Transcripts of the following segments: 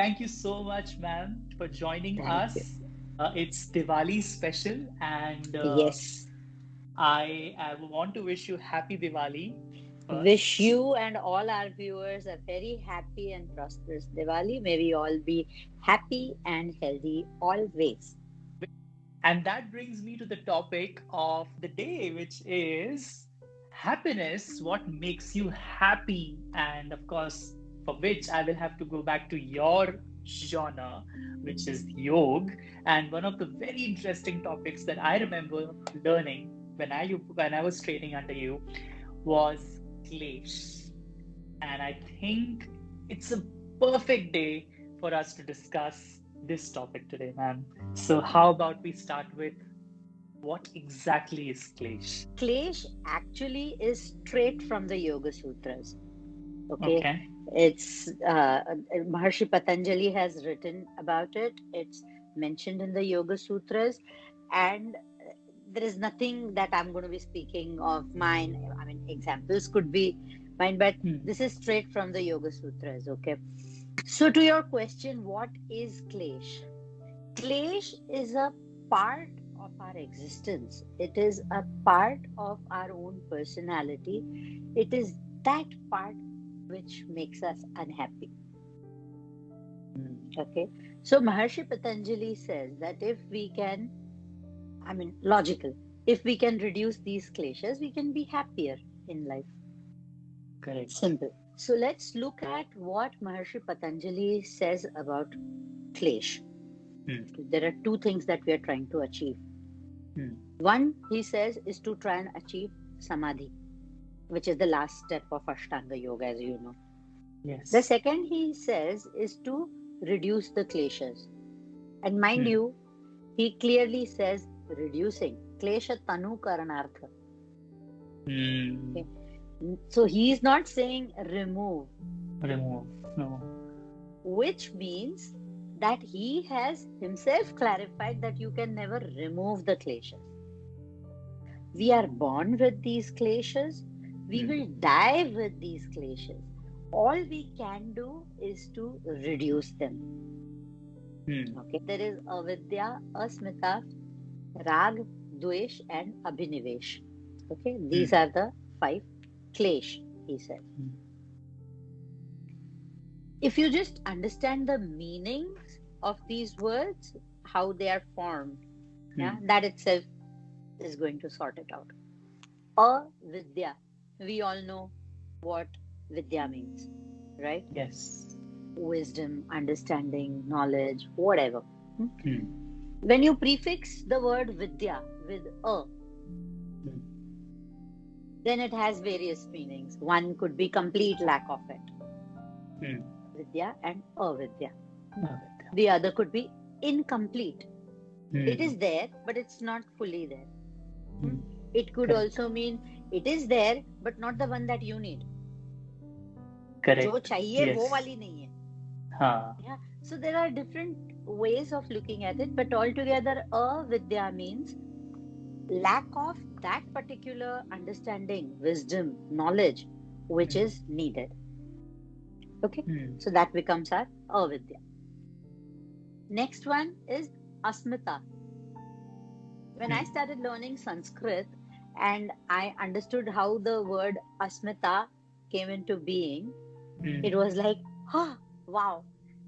thank you so much, ma'am, for joining Thank you. us. It's Diwali special, and Yes. I want to wish you happy Diwali Wish first. you and all our viewers a very happy and prosperous Diwali. May we all be happy and healthy always. And that brings me to the topic of the day, which is happiness. What makes you happy? And of course, for which I will have to go back to your genre, which is yoga. And one of the very interesting topics that I remember learning when I was training under you was Klesh. And I think it's a perfect day for us to discuss this topic today, ma'am. So, how about we start with what exactly is Klesh? Klesh actually is straight from the Yoga Sutras. Okay, Okay. it's Maharshi Patanjali has written about it. It's mentioned in the Yoga Sutras, and there is nothing that I'm going to be speaking of mine. I mean, examples could be mine, but Hmm. this is straight from the Yoga Sutras. Okay, so to your question, what is Klesh? Klesh is a part of our existence. It is a part of our own personality. It is that part which makes us unhappy. Hmm. Okay. So Maharshi Patanjali says that if we can, I mean, logical, if we can reduce these kleshas, we can be happier in life. Correct. Simple. So let's look at what Maharshi Patanjali says about klesh. Hmm. There are two things that we are trying to achieve. Hmm. One, he says, is to try and achieve samadhi, which is the last step of Ashtanga Yoga, as you know. The Yes. second, he says, is to reduce the kleshas. And mind Hmm. you, he clearly says reducing. Klesha tanu karanartha. Hmm. Okay. So he is not saying remove, Remove. No. which means that he has himself clarified that you can never remove the kleshas. We are born with these kleshas. We Hmm. will die with these kleshas. All we can do is to reduce them. Hmm. Okay. There is avidya, asmita, rag, dvesh, and abhinivesh. Okay. These Hmm. are the five klesh, he said. Hmm. If you just understand the meanings of these words, how they are formed, yeah, Hmm. that itself is going to sort it out. Avidya. We all know what vidya means, right? Yes. Wisdom, understanding, knowledge, whatever. Hmm? Hmm. When you prefix the word vidya with a, Hmm. then it has various meanings. One could be complete lack of it, Hmm. vidya and avidya. Hmm? Oh, The other could be incomplete. It hmm. is there, but it's not fully there. Hmm? Hmm. It could Correct. also mean it is there, but not the one that you need. जो Correct. चाहिए वो Yes. वाली नहीं है. Ha. Yeah. So there are different ways of looking at it, but altogether, avidya means lack of that particular understanding, wisdom, knowledge, which Hmm. is needed. Okay. Hmm. So that becomes our avidya. Next one is asmita. When I Hmm. started learning Sanskrit and I understood how the word asmita came into being, Hmm. it was like, oh, wow,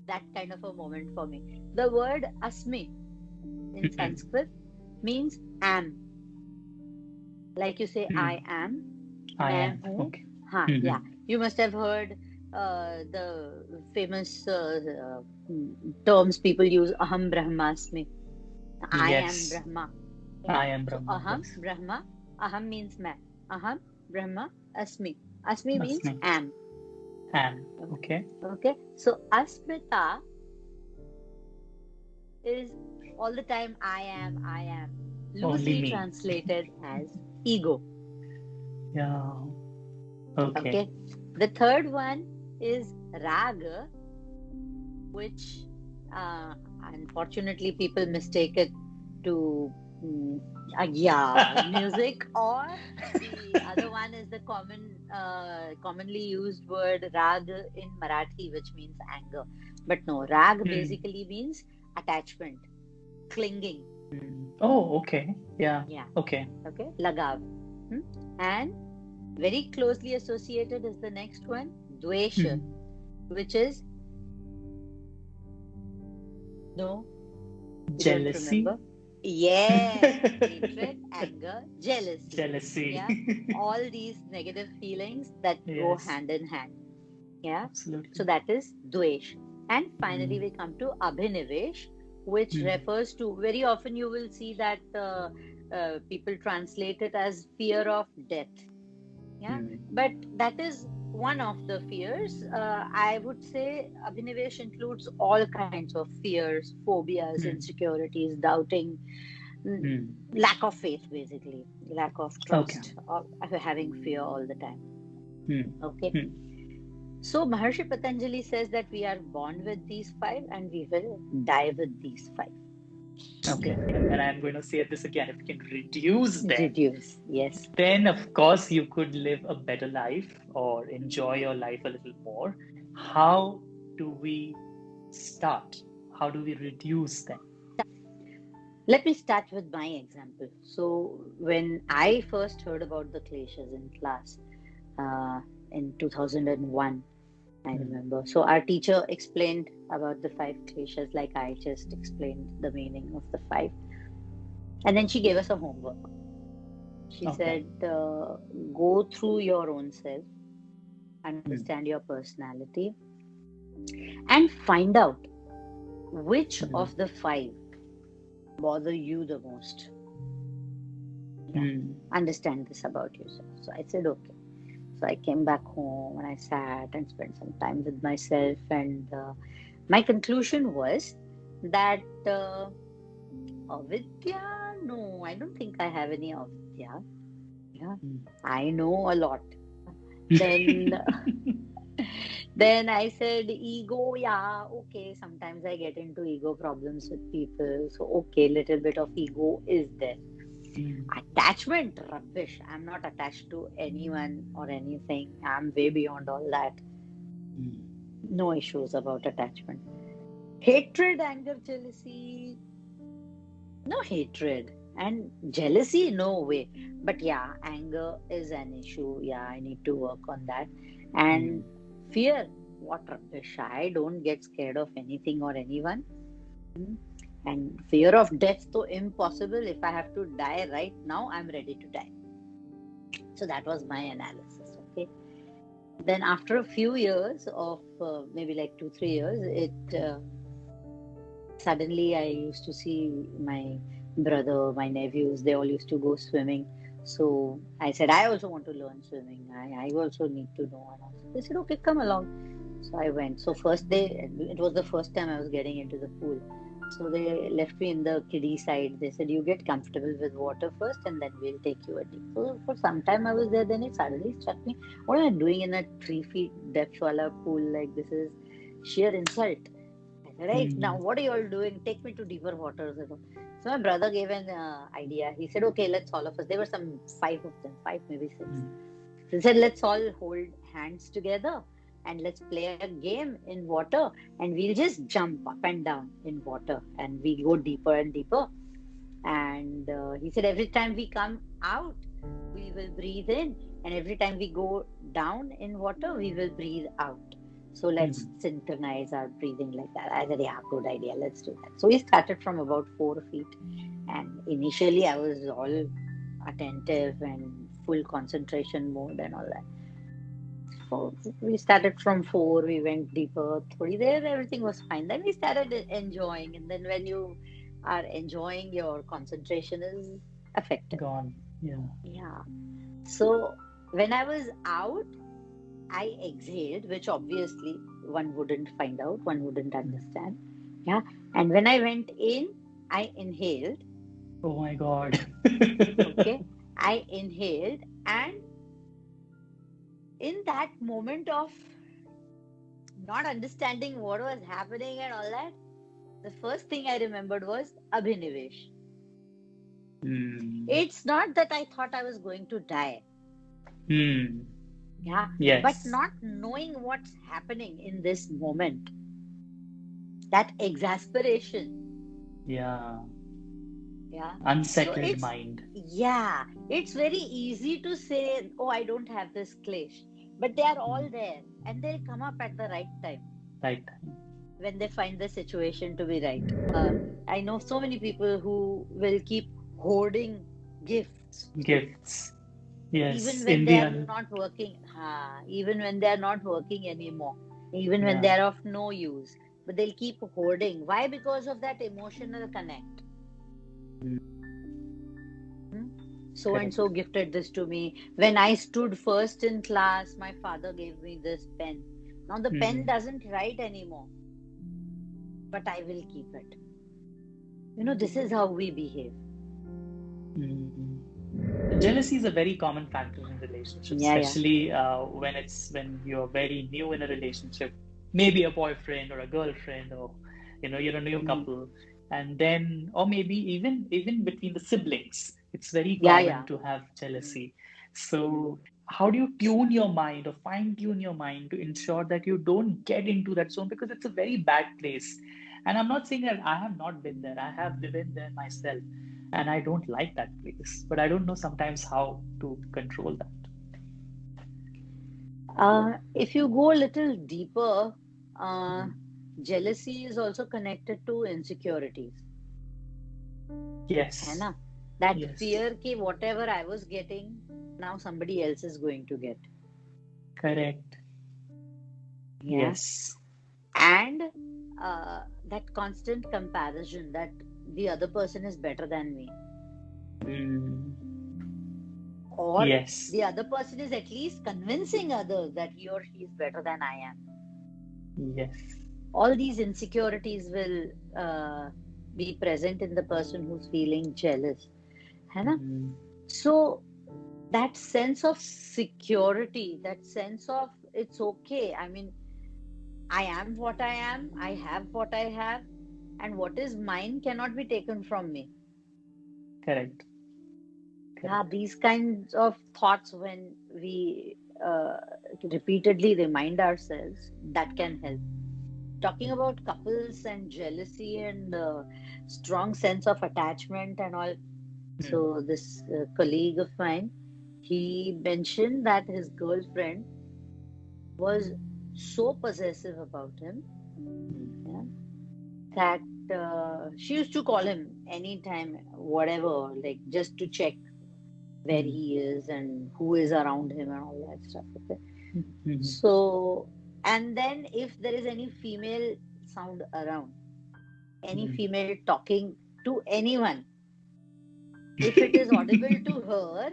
that kind of a moment for me. The word asmi in Hmm. Sanskrit means am. Like you say, Hmm. I am, I मैं am. हूँ. Okay. हाँ, Hmm. yeah. You must have heard the famous terms people use, aham brahmasmi. I am Yes. Brahma. Yeah. I am So Brahma. aham, Yes. Brahma, aham means मैं. Aham, Brahma, asmi. Asmi means Asmi. am. Am. Okay. Okay. Okay. So asmita is all the time I am, Only loosely me. translated as ego. Yeah. Okay. Okay. The third one is raga, which unfortunately people mistake it to mm, yeah, music, or the other one is the commonly used word rag in Marathi, which means anger. But no, rag Hmm. basically means attachment, clinging. Oh, okay. Yeah. Yeah. Okay. Okay. Lagav. Hmm? And very closely associated is the next one, dvesha, Hmm. which is no, you don't Jealousy. remember? Yes, hatred, anger, jealousy. Yeah, Jealousy. all these negative feelings that go Yes. hand in hand. Yeah, so Absolutely. that is dvesh. And finally, we Hmm. come to abhinivesh, which Hmm. refers to very often you will see that people translate it as fear of death. Yeah, Hmm. but that is one of the fears. I would say abhinivesh includes all kinds of fears, phobias, Hmm. insecurities, doubting, Hmm. lack of faith, basically, lack of Okay. trust, or having fear all the time. Hmm. Okay. Hmm. So Maharshi Patanjali says that we are born with these five and we will die with these five. Okay. And then I'm going to say this again. If you can reduce them, Reduce. Yes. then of course you could live a better life or enjoy your life a little more. How do we start? How do we reduce them? Let me start with my example. So, when I first heard about the Kleshas in class uh, in 2001, I Hmm. remember. So, our teacher explained about the five Kleshas, like I just explained the meaning of the five. And then she gave us a homework. She Okay. said, go through your own self, Hmm. understand your personality, and find out which Hmm. of the five bother you the most. Yeah, Hmm. understand this about yourself. So I said, okay. So I came back home and I sat and spent some time with myself. And my conclusion was that avidya, no, I don't think I have any avidya. Yeah, I know a lot. Then then I said ego, yeah, okay. Sometimes I get into ego problems with people. So okay, little bit of ego is there. Hmm. Attachment, rubbish. I'm not attached to anyone or anything. I'm way beyond all that. Hmm. No issues about attachment. Hatred, anger, jealousy, no hatred. And jealousy, no way. But yeah, anger is an issue. Yeah, I need to work on that. And Hmm. fear, what rubbish. I don't get scared of anything or anyone. Mm. And fear of death, so impossible. If I have to die right now, I'm ready to die. So that was my analysis. Okay. Then after a few years of maybe like 2 3 years, it suddenly I used to see my brother, my nephews, they all used to go swimming. So I said, I also want to learn swimming. I also need to know. And all. They said, okay, come along. So I went. So first day, it was the first time I was getting into the pool. So they left me in the kiddie side. They said, you get comfortable with water first and then we'll take you a deep. So for some time I was there. Then it suddenly struck me, what am I doing in a 3 feet depth wala pool? Like this is sheer insult. I said, right now, Hmm. what are you all doing? Take me to deeper waters. So my brother gave an idea. He said, okay, let's all of us. There were some five of them, five, maybe six. Hmm. So he said, let's all hold hands together and let's play a game in water and we'll just jump up and down in water and we go deeper and deeper. And he said, every time we come out, we will breathe in, and every time we go down in water, we will breathe out. So let's Hmm. synchronize our breathing like that. I said, yeah, good idea. Let's do that. So we started from about 4 feet. And initially, I was all attentive and full concentration mode and all that. So we started from four, we went deeper, thirty there, everything was fine. Then we started enjoying, and then when you are enjoying, your concentration is affected. Gone. Yeah. Yeah. So when I was out, I exhaled, which obviously one wouldn't find out, one wouldn't Hmm. understand. Yeah. And when I went in, I inhaled. Oh my God. Okay. I inhaled, and in that moment of not understanding what was happening and all that, the first thing I remembered was abhinivesh. Hmm. It's not that I thought I was going to die, Hmm. yeah, but Yes. not knowing what's happening in this moment. that exasperation. Yeah. Yeah. So Unsettled mind. it's very easy to say, oh, I don't have this clash. But they are all Mm. there and they'll come up at the right time Right. when they find the situation to be right. I know so many people who will keep hoarding gifts Gifts. even Yes. when In they the are not working, even when they are not working anymore, even when yeah. they are of no use. But they'll keep hoarding. Why? Because of that emotional connect. Mm. Hmm? So and so Correct. gifted this to me. When I stood first in class, my father gave me this pen. Now the pen Mm. doesn't write anymore, but I will keep it. This is how we behave. Mm. Jealousy is a very common factor in relationships, Yeah, yeah. especially when you're very new in a relationship, maybe a boyfriend or a girlfriend, or you're a new Mhm. couple, and then or maybe even between the siblings, it's very Yeah, common yeah. to have Mm. jealousy. So Mm. how do you tune your mind or fine tune your mind to ensure that you don't get into that zone, because it's a very bad place. And I'm not saying that I have not been there. I have been there myself, and I don't like that place. But I don't know sometimes how to control that. If you go a little deeper, uh, Mm. jealousy is also connected to insecurities. है Yes, ना? That yes, fear कि whatever I was getting, now somebody else is going to get. correct. Yeah. Yes. And that constant comparison that the other person is better than me, Mm. or Yes, the other person is at least convincing others that he or she is better than I am. yes. All these insecurities will be present in the person who's feeling jealous. है ना? Mm. So that sense of security, that sense of it's okay. I mean, I am what I am, I have what I have, and what is mine cannot be taken from me. Correct, Yeah, correct. these kinds of thoughts, when we repeatedly remind ourselves, that can help. Talking about couples and jealousy and strong sense of attachment and all. Mm. So this colleague of mine, he mentioned that his girlfriend was so possessive about him, Mm. yeah, that she used to call him anytime, whatever, like just to check where Mm. he is and who is around him and all that stuff. Okay. Mm. So, and then if there is any female sound around, any Mm. female talking to anyone, if it is audible to her,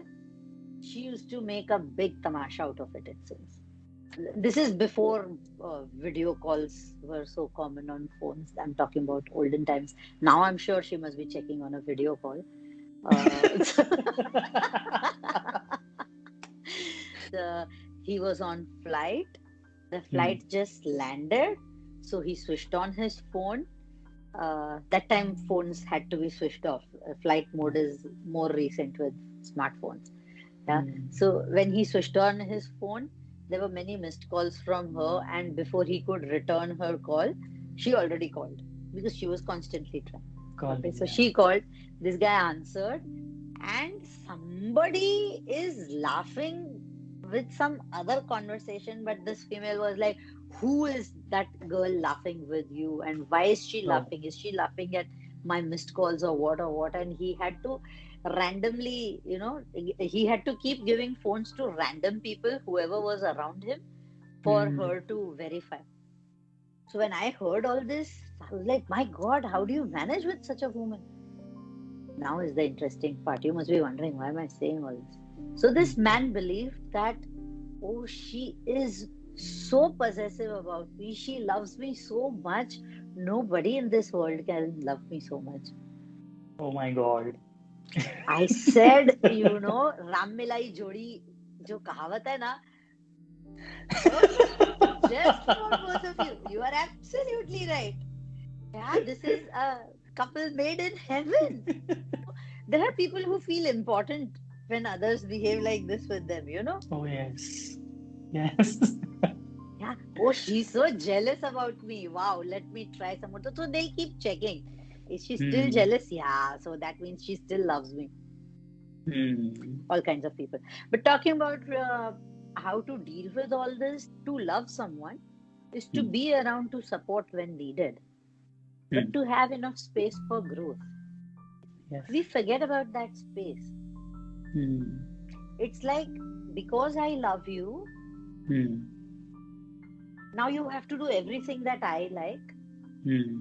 she used to make a big tamasha out of it, it seems. This is before video calls were so common on phones. I'm talking about olden times. Now I'm sure she must be checking on a video call. So, he was on flight. The Mm. flight just landed, so he switched on his phone. That time phones had to be switched off. Flight mode is more recent with smartphones. Yeah. Mm. So when he switched on his phone, there were many missed calls from her, and before he could return her call, she already called because she was constantly trying. Okay, Calling, so yeah. she called, this guy answered, and somebody is laughing with some other conversation, but this female was like, who is that girl laughing with you, and why is she Oh. laughing? Is she laughing at my missed calls or what or what? And he had to randomly, he had to keep giving phones to random people, whoever was around him, for Mm. her to verify. So when I heard all this, I was like, my God, how do you manage with such a woman? Now is the interesting part. You must be wondering, why am I saying all this? So this Mm. man believed that, oh, she is so possessive about me. She loves me so much. Nobody in this world can love me so much. Oh my God. I said, Ram Milai Jodi, jo kahavat hai na, perfect. Just for both of you. You are absolutely right. Yeah, this is a couple made in heaven. There are people who feel important when others behave like this with them. Oh yes. Yes. Yeah. Oh, she's so jealous about me. Wow, let me try some more. So they'll keep checking. Is she still Hmm. jealous? Yeah. So that means she still loves me. Hmm. All kinds of people. But talking about how to deal with all this, to love someone is to Hmm. be around to support when needed, but Hmm. to have enough space for growth. Yes. We forget about that space. Hmm. It's like, because I love you, Hmm. now you have to do everything that I like. Hmm.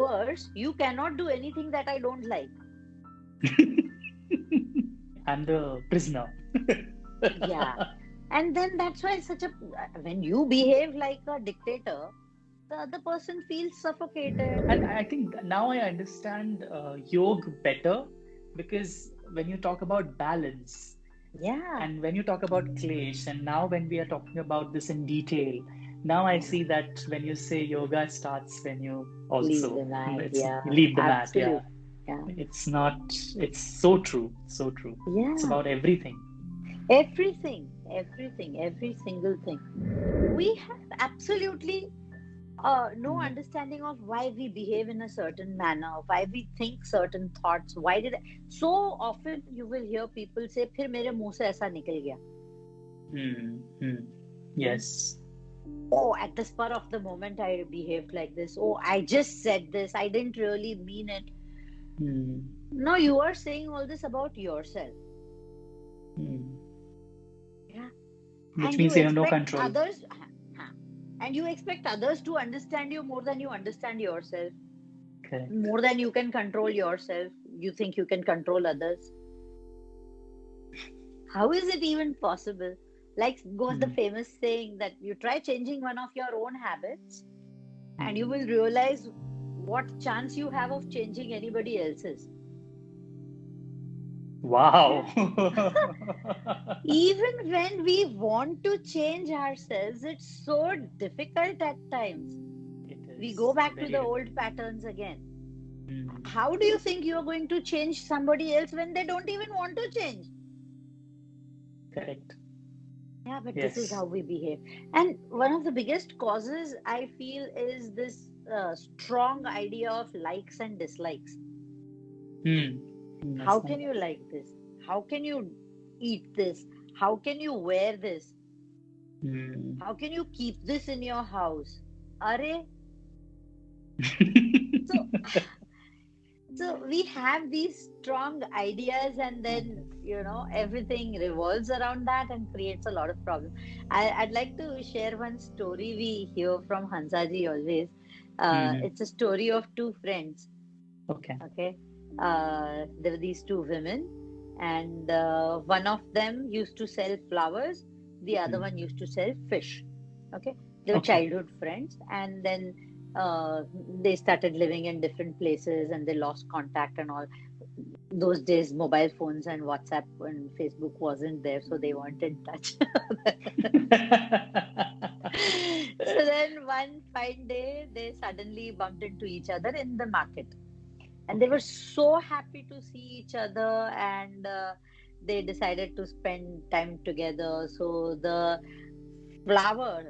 Worse, you cannot do anything that I don't like. I'm the prisoner. Yeah. And then that's why when you behave like a dictator, the other person feels suffocated. And I think now I understand yoga better, because when you talk about balance Yeah. and when you talk about Klesh, and now when we are talking about this in detail, now I Yeah. see that when you say yoga starts when you Leave also the mat. it's Yeah. leave the mat. Yeah, Absolute. Yeah. it's not. It's so true. So true. It's Yeah. about everything. Everything, every single thing. We have absolutely no Mm. understanding of why we behave in a certain manner, why we think certain thoughts. So often you will hear people say, "फिर मेरे मुंह से ऐसा निकल गया." Mm. Mm. Hmm? Yes. Oh, at the spur of the moment, I behaved like this. Oh, I just said this. I didn't really mean it. Mm. No, you are saying all this about yourself. Mm. Yeah. Which And you means you have no expect control. others, and you expect others to understand you more than you understand yourself, Correct. more than you can control yourself. You think you can control others. How is it even possible? Like goes the Mm. famous saying that you try changing one of your own habits and you Mm. will realize what chance you have of changing anybody else's. Wow. Yeah. Even when we want to change ourselves, it's so difficult at times. It We go is back to very the old difficult. patterns again. Mm. How do you think you're going to change somebody else when they don't even want to change? Correct. Yeah, but this is Yes. how we behave. And one of the biggest causes I feel is this strong idea of likes and dislikes. Mm. How That's can nice. you like this? How can you eat this? How can you wear this? Mm. How can you keep this in your house? Are so so we have these strong ideas, and then everything revolves around that and creates a lot of problems. I'd like to share one story we hear from Hansaji always. Mhm. It's a story of two friends. Okay. Okay, there were these two women, and one of them used to sell flowers, the other Mm. one used to sell fish. Okay, they were Okay. childhood friends, and then they started living in different places, and they lost contact and all. Those days, mobile phones and WhatsApp and Facebook wasn't there, so they weren't in touch. So then one fine day, they suddenly bumped into each other in the market, and they were Okay. so happy to see each other, and they decided to spend time together. So the flower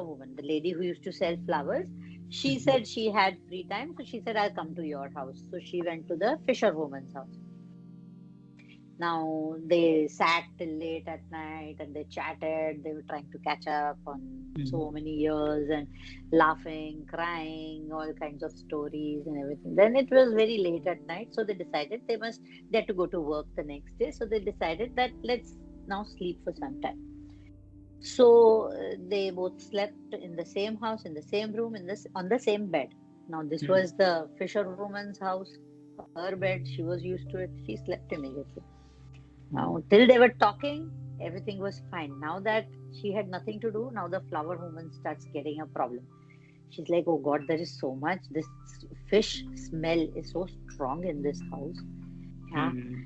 woman, the lady who used to sell flowers, she Mhm. said she had free time, so she said, "I'll come to your house." So she went to the fisherwoman's house. Now they sat till late at night and they chatted. They were trying to catch up on Mhm. so many years and laughing, crying, all kinds of stories and everything. Then it was very late at night, so they had to go to work the next day. So they decided that let's now sleep for some time. So they both slept in the same house, in the same room, on the same bed. Now this Mm. was the fisherwoman's house, her bed. She was used to it. She slept immediately. Mm. Till they were talking, everything was fine. Now that she had nothing to do, now the flower woman starts getting a problem. She's like, "Oh God, there is so much. This fish smell is so strong in this house. Yeah, Mm.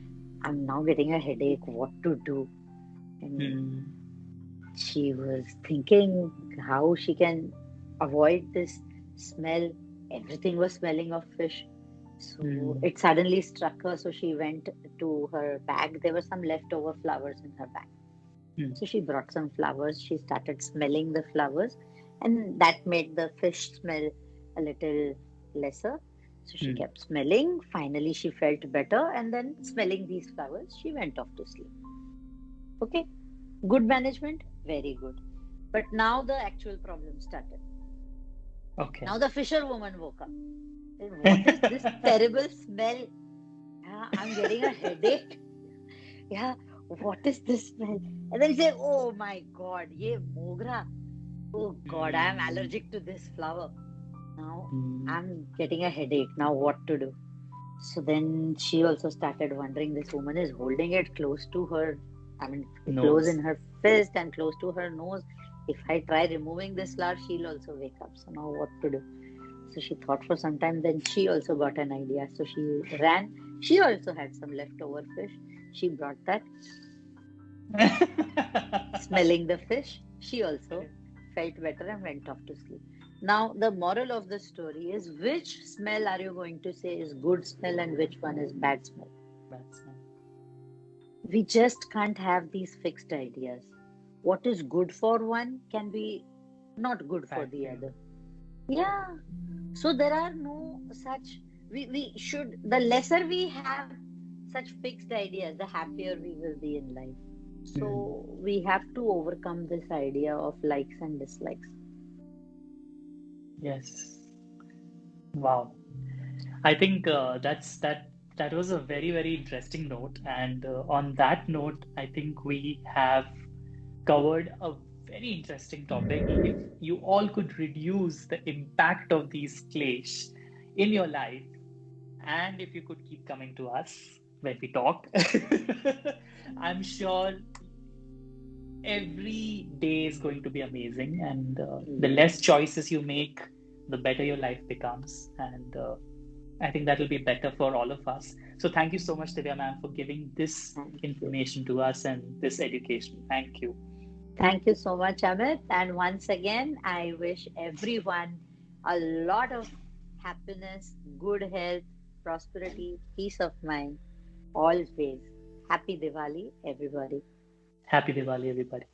I'm now getting a headache. What to do?" And Mm. she was thinking how she can avoid this smell. Everything was smelling of fish. So Mm. it suddenly struck her. So she went to her bag. There were some leftover flowers in her bag. Mm, So she brought some flowers. She started smelling the flowers, and that made the fish smell a little lesser. So she mm. kept smelling. Finally, she felt better, and then smelling these flowers, she went off to sleep. Okay, good management, very good. But now the actual problem started. Okay. Now the fisherwoman woke up. Said, what is this terrible smell? Yeah, I'm getting a headache. Yeah, what is this smell? And then he said, oh my God, ye mogra. Oh God, I am Mm, allergic to this flower. Now mm. I'm getting a headache. Now what to do? So then she also started wondering, this woman is holding it close to her, I mean, close in Nose. her fist and close to her nose. If I try removing this flower, she'll also wake up. So now what to do? So she thought for some time, then she also got an idea. So she ran. She also had some leftover fish. She brought that, smelling the fish. She also felt better and went off to sleep. Now, the moral of the story is, which smell are you going to say is good smell and which one is bad smell? That's nice. We just can't have these fixed ideas. What is good for one can be not good for Bad the for you. other. Yeah. So there are no such, we should, the lesser we have such fixed ideas, the happier we will be in life. Mm. So we have to overcome this idea of likes and dislikes. Yes. Wow. I think that was a very, very interesting note. And on that note, I think we have covered a very interesting topic. If you all could reduce the impact of these clash in your life, and if you could keep coming to us when we talk, I'm sure every day is going to be amazing. And the less Yes. choices you make, the better your life becomes. And I think that will be better for all of us. So thank you so much, Divya ma'am, for giving this Thank you. information to us and this education. Thank you. Thank you so much, Amit. And once again, I wish everyone a lot of happiness, good health, prosperity, peace of mind, always. Happy Diwali, everybody. Happy Diwali, everybody.